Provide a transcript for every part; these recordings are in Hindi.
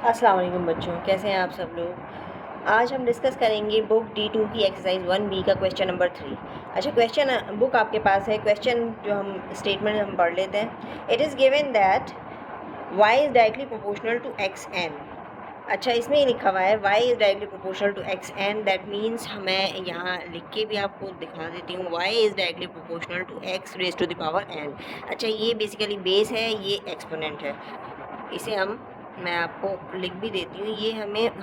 अस्सलाम वालेकुम बच्चों, कैसे हैं आप सब लोग। आज हम डिस्कस करेंगे बुक D2 की एक्सरसाइज 1B का क्वेश्चन नंबर 3। अच्छा, क्वेश्चन बुक आपके पास है। क्वेश्चन जो हम स्टेटमेंट हम पढ़ लेते हैं। It is given that y is directly proportional to xn। अच्छा, इसमें ही लिखा हुआ है y is directly proportional to xn। That means मैं यहाँ लिख के भी आपको दिखा देती हूँ, y is directly proportional to x raise to the power n। अच्छा, ये बेसिकली बेस है, ये एक्सपोनेंट है। इसे मैं आपको लिख भी देती हूँ। ये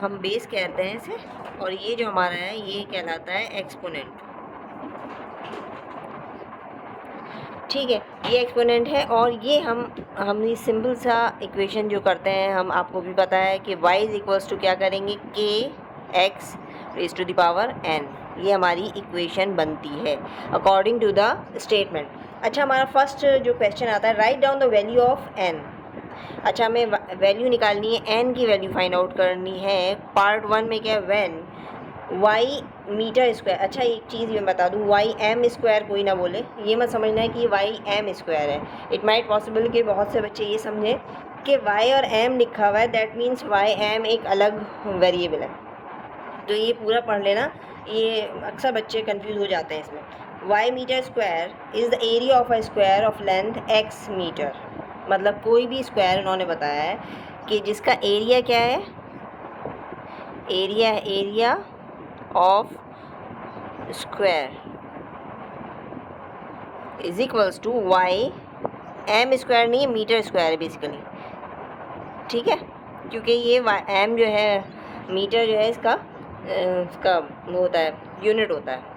हम बेस कहते हैं इसे, और ये जो हमारा है ये कहलाता है एक्सपोनेंट। ठीक है, ये एक्सपोनेंट है। और ये हम ये सिंपल सा इक्वेशन जो करते हैं, हम आपको भी पता है कि y इज इक्वल्स टू क्या करेंगे, k x raise to the power n। ये हमारी इक्वेशन बनती है अकॉर्डिंग टू द स्टेटमेंट। अच्छा, हमारा फर्स्ट जो क्वेश्चन आता है, write down the value of n। अच्छा, हमें वैल्यू निकालनी है, n की वैल्यू फाइंड आउट करनी है। पार्ट 1 में क्या है, व्हेन y मीटर स्क्वायर। अच्छा, एक चीज़ मैं बता दूँ, वाई एम स्क्वायर कोई ना बोले, ये मत समझना है कि वाई एम स्क्वायर है। इट माइट पॉसिबल कि बहुत से बच्चे ये समझें कि y और m लिखा हुआ है, दैट मीन्स वाई एम एक अलग वेरिएबल है। तो ये पूरा पढ़ लेना, ये अक्सर बच्चे कंफ्यूज हो जाते हैं इसमें। Y metre square is the area of a square of length x metre. मतलब कोई भी स्क्वायर उन्होंने बताया है कि जिसका एरिया क्या है, area of square is equals to y m square, नहीं है मीटर स्क्वायर है बेसिकली। ठीक है, क्योंकि ये एम जो है मीटर जो है इसका वो होता है, यूनिट होता है।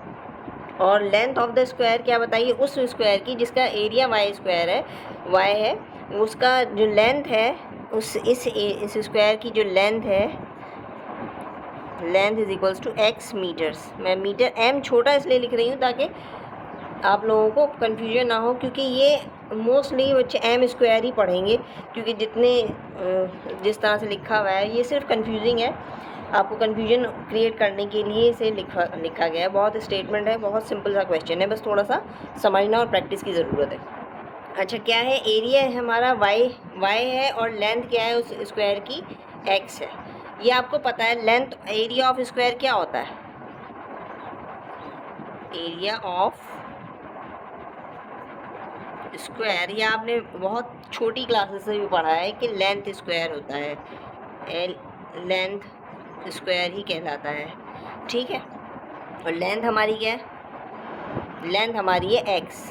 और लेंथ ऑफ द स्क्वायर क्या बताइए, उस स्क्वायर की जिसका एरिया वाई स्क्वायर है, वाई है, उसका जो लेंथ है, इस स्क्वायर की जो लेंथ है, length is equals to x metres. मैं मीटर m छोटा इसलिए लिख रही हूँ ताकि आप लोगों को कन्फ्यूजन ना हो, क्योंकि ये मोस्टली बच्चे m स्क्वायर ही पढ़ेंगे, क्योंकि जिस तरह से लिखा हुआ है ये सिर्फ कन्फ्यूजिंग है। आपको कन्फ्यूजन क्रिएट करने के लिए इसे लिखा गया है। बहुत स्टेटमेंट है, बहुत सिंपल सा क्वेश्चन है, बस थोड़ा सा समझना और प्रैक्टिस की ज़रूरत है। अच्छा, क्या है, एरिया है हमारा y है, और लेंथ क्या है उस स्क्वायर की, x है। ये आपको पता है। लेंथ, एरिया ऑफ स्क्वायर क्या होता है, एरिया ऑफ स्क्वायर, ये आपने बहुत छोटी क्लासेस से भी पढ़ा है कि लेंथ स्क्वायर होता है, लेंथ स्क्वायर ही कहलाता है। ठीक है, और लेंथ हमारी क्या है, लेंथ हमारी है x।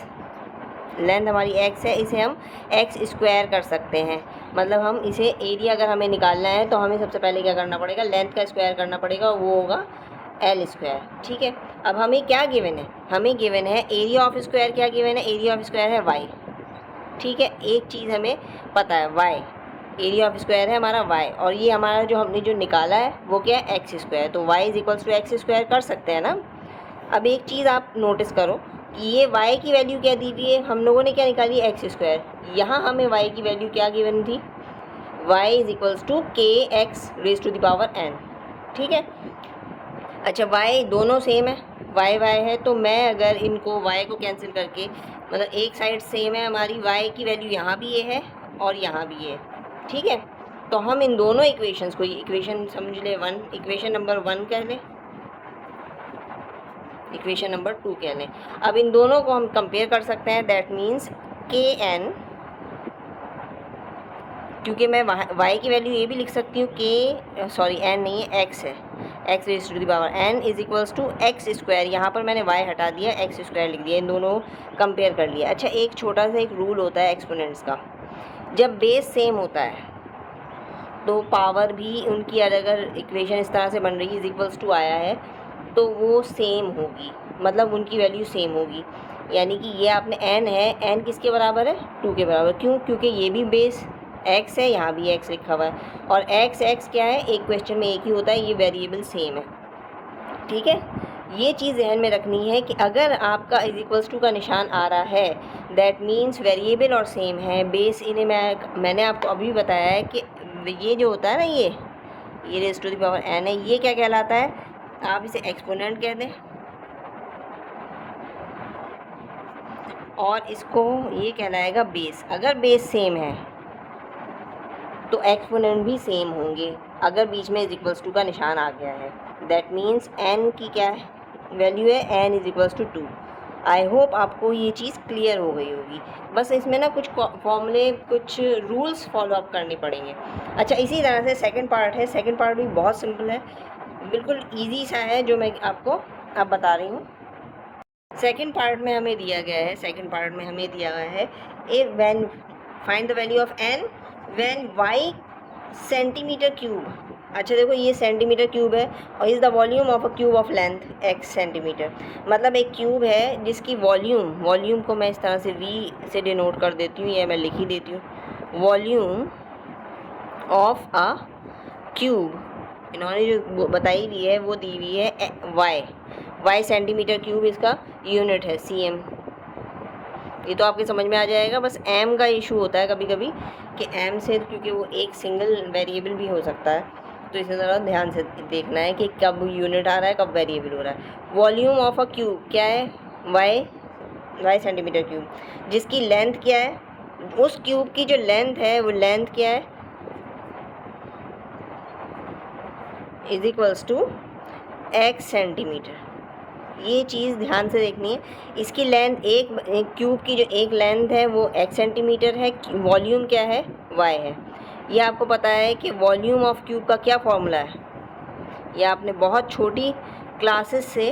लेंथ हमारी x है, इसे हम x स्क्वायर कर सकते हैं। मतलब हम इसे एरिया अगर हमें निकालना है तो हमें सबसे पहले क्या करना पड़ेगा, लेंथ का स्क्वायर करना पड़ेगा, वो होगा l स्क्वायर। ठीक है, अब हमें क्या गिवन है, हमें गिवन है एरिया ऑफ स्क्वायर। क्या गिवन है, एरिया ऑफ स्क्वायर है y। ठीक है, एक चीज़ हमें पता है, y एरिया ऑफ स्क्वायर है हमारा y, और ये हमारा जो हमने जो निकाला है वो क्या है, एक्स स्क्वायर। तो y is equals to x square कर सकते हैं ना। अब एक चीज़ आप नोटिस करो कि ये y की वैल्यू क्या दी हुई है, हम लोगों ने क्या निकाली, एक्स स्क्वायर। यहाँ हमें y की वैल्यू क्या गिवन थी, y is equals to k x raise to the power n। ठीक है, अच्छा, y दोनों सेम है, y है, तो मैं अगर इनको y को कैंसिल करके, मतलब एक साइड सेम है हमारी, y की वैल्यू यहाँ भी ये है और यहाँ भी ये। ठीक है, तो हम इन दोनों इक्वेशंस को, इक्वेशन समझ ले 1, इक्वेशन नंबर 1 कह लें, इक्वेशन नंबर 2 कह लें। अब इन दोनों को हम कंपेयर कर सकते हैं, दैट मीन्स के एन, क्योंकि मैं y की वैल्यू ये भी लिख सकती हूँ, के सॉरी n नहीं है, x है, x raise to the power n is equals to x square. यहाँ पर मैंने y हटा दिया, एक्स स्क्वायर लिख दिया, इन दोनों कंपेयर कर लिया। अच्छा, एक छोटा सा एक रूल होता है एक्सपोनेंट्स का, जब बेस सेम होता है तो पावर भी उनकी, अगर इक्वेशन इस तरह से बन रही है, इज इक्वल्स टू आया है, तो वो सेम होगी, मतलब उनकी वैल्यू सेम होगी। यानी कि ये आपने n है, n किसके बराबर है, 2 के बराबर। क्यों, क्योंकि ये भी बेस x है, यहाँ भी x लिखा हुआ है, और x क्या है, एक क्वेश्चन में एक ही होता है, ये वेरिएबल सेम है। ठीक है, ये चीज़ ध्यान में रखनी है कि अगर आपका इज इक्वल्स टू का निशान आ रहा है, दैट मीन्स वेरिएबल और सेम है, बेस इन्हें मैंने आपको अभी बताया है कि ये जो होता है ना, ये raise to the power n है, ये क्या कहलाता है, आप इसे एक्सपोनेंट कह दें, और इसको ये कहलाएगा बेस। अगर बेस सेम है तो एक्सपोनेंट भी सेम होंगे अगर बीच में इज इक्वल्स टू का निशान आ गया है। दैट मीन्स n की क्या है वैल्यू है, n is equals to 2। I hope आपको ये चीज़ क्लियर हो गई होगी। बस इसमें ना कुछ फॉर्मूले, कुछ रूल्स फॉलो अप करने पड़ेंगे। अच्छा, इसी तरह से सेकंड पार्ट है। सेकंड पार्ट भी बहुत सिंपल है, बिल्कुल इजी सा है, जो मैं आपको अब बता रही हूँ। सेकंड पार्ट में हमें दिया गया है, सेकंड पार्ट में हमें दिया गया है a when find the value of n when y centimetre cube. अच्छा देखो, ये सेंटीमीटर क्यूब है और is the volume of a cube of length x centimetre. मतलब एक क्यूब है जिसकी वॉल्यूम को मैं इस तरह से v से डिनोट कर देती हूँ, या मैं लिख ही देती हूँ। वॉल्यूम ऑफ अ क्यूब इन्होंने जो बताई हुई है वो दी हुई है y सेंटीमीटर क्यूब, इसका यूनिट है cm। ये तो आपके समझ में आ जाएगा। बस m का इशू होता है कभी कभी कि m से, क्योंकि वो एक सिंगल वेरिएबल भी हो सकता है, तो इसे ज़रा ध्यान से देखना है कि कब यूनिट आ रहा है, कब वेरिएबल हो रहा है। वॉल्यूम ऑफ अ क्यूब क्या है, y सेंटीमीटर क्यूब, जिसकी लेंथ क्या है, उस क्यूब की जो लेंथ है वो लेंथ क्या है, is equals to x centimetre. ये चीज़ ध्यान से देखनी है। इसकी लेंथ, एक क्यूब की जो एक लेंथ है वो x सेंटीमीटर है, वॉल्यूम क्या है, y है। ये आपको पता है कि वॉल्यूम ऑफ क्यूब का क्या फॉर्मूला है, ये आपने बहुत छोटी क्लासेस से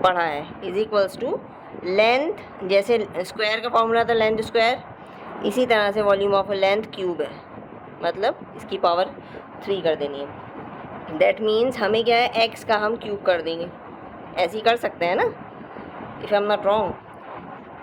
पढ़ा है। इज इक्वल्स टू लेंथ, जैसे स्क्वायर का फॉर्मूला था लेंथ स्क्वायर, इसी तरह से वॉल्यूम ऑफ लेंथ क्यूब है, मतलब इसकी पावर 3 कर देनी है। दैट मीन्स हमें क्या है, x का हम क्यूब कर देंगे, ऐसे ही कर सकते हैं ना, if I am not wrong.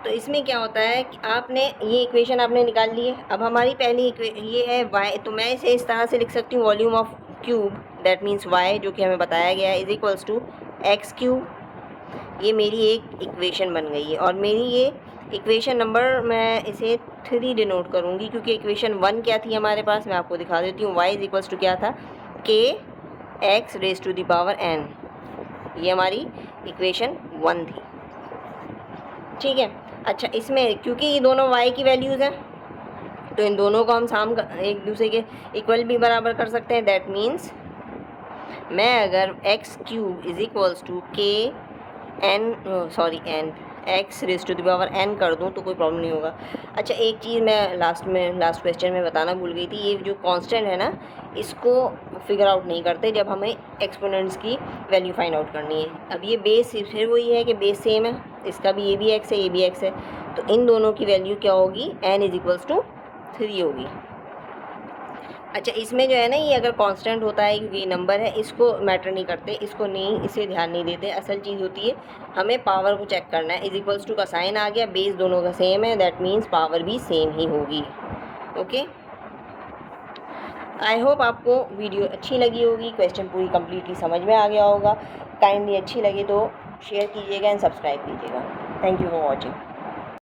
तो इसमें क्या होता है कि आपने ये इक्वेशन आपने निकाल ली है। अब हमारी पहली ये है y, तो मैं इसे इस तरह से लिख सकती हूँ, volume of cube that means y, जो कि हमें बताया गया है, is equals to x cube. ये मेरी एक इक्वेशन बन गई है, और मेरी ये इक्वेशन नंबर मैं इसे 3 डिनोट करूँगी, क्योंकि इक्वेशन 1 क्या थी हमारे पास, मैं आपको दिखा देती हूँ। y इज इक्वल्स टू क्या था, k x raise to the power n। ये हमारी इक्वेशन 1 थी, ठीक है। अच्छा, इसमें क्योंकि ये दोनों y की वैल्यूज़ हैं, तो इन दोनों को हम एक दूसरे के इक्वल भी बराबर कर सकते हैं। दैट मीन्स मैं अगर x cube is equals to k n x raise to the power n कर दूं तो कोई प्रॉब्लम नहीं होगा। अच्छा, एक चीज़ मैं लास्ट क्वेश्चन में बताना भूल गई थी, ये जो कांस्टेंट है ना, इसको फिगर आउट नहीं करते जब हमें एक्सपोनेंट्स की वैल्यू फाइंड आउट करनी है। अब ये बेस फिर वही है कि बेस सेम है, इसका भी ये भी x है, ये भी x है, तो इन दोनों की वैल्यू क्या होगी, n इज इक्वल्स टू 3 होगी। अच्छा, इसमें जो है ना, ये अगर कांस्टेंट होता है, क्योंकि ये नंबर है, इसको मैटर नहीं करते, इसको नहीं, इसे ध्यान नहीं देते। असल चीज़ होती है हमें पावर को चेक करना है। इज इक्वल्स टू का साइन आ गया, बेस दोनों का सेम है, दैट मीन्स पावर भी सेम ही होगी। ओके, आई होप आपको वीडियो अच्छी लगी होगी, क्वेश्चन पूरी कम्प्लीटली समझ में आ गया होगा। काइंडली अच्छी लगी तो शेयर कीजिएगा एंड सब्सक्राइब कीजिएगा। Thank you for watching.